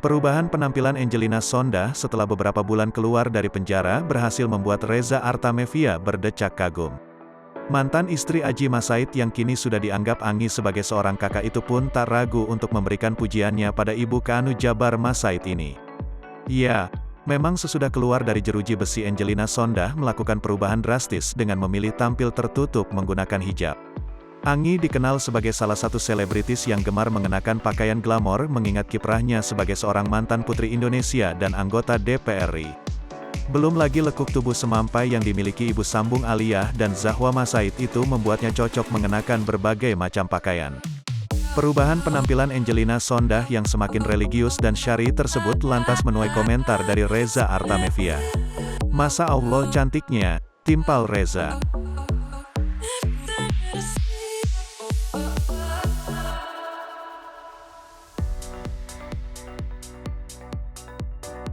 Perubahan penampilan Angelina Sondah setelah beberapa bulan keluar dari penjara berhasil membuat Reza Artamevia berdecak kagum. Mantan istri Aji Masaid yang kini sudah dianggap Anggi sebagai seorang kakak itu pun tak ragu untuk memberikan pujiannya pada ibu Kanu Jabar Masaid ini. Ya, memang sesudah keluar dari jeruji besi Angelina Sondah melakukan perubahan drastis dengan memilih tampil tertutup menggunakan hijab. Anggi dikenal sebagai salah satu selebritis yang gemar mengenakan pakaian glamor mengingat kiprahnya sebagai seorang mantan putri Indonesia dan anggota DPR RI. Belum lagi lekuk tubuh semampai yang dimiliki ibu sambung Aliyah dan Zahwa Masaid itu membuatnya cocok mengenakan berbagai macam pakaian. Perubahan penampilan Angelina Sondah yang semakin religius dan syar'i tersebut lantas menuai komentar dari Reza Artamevia. Masa Allah cantiknya, timpal Reza.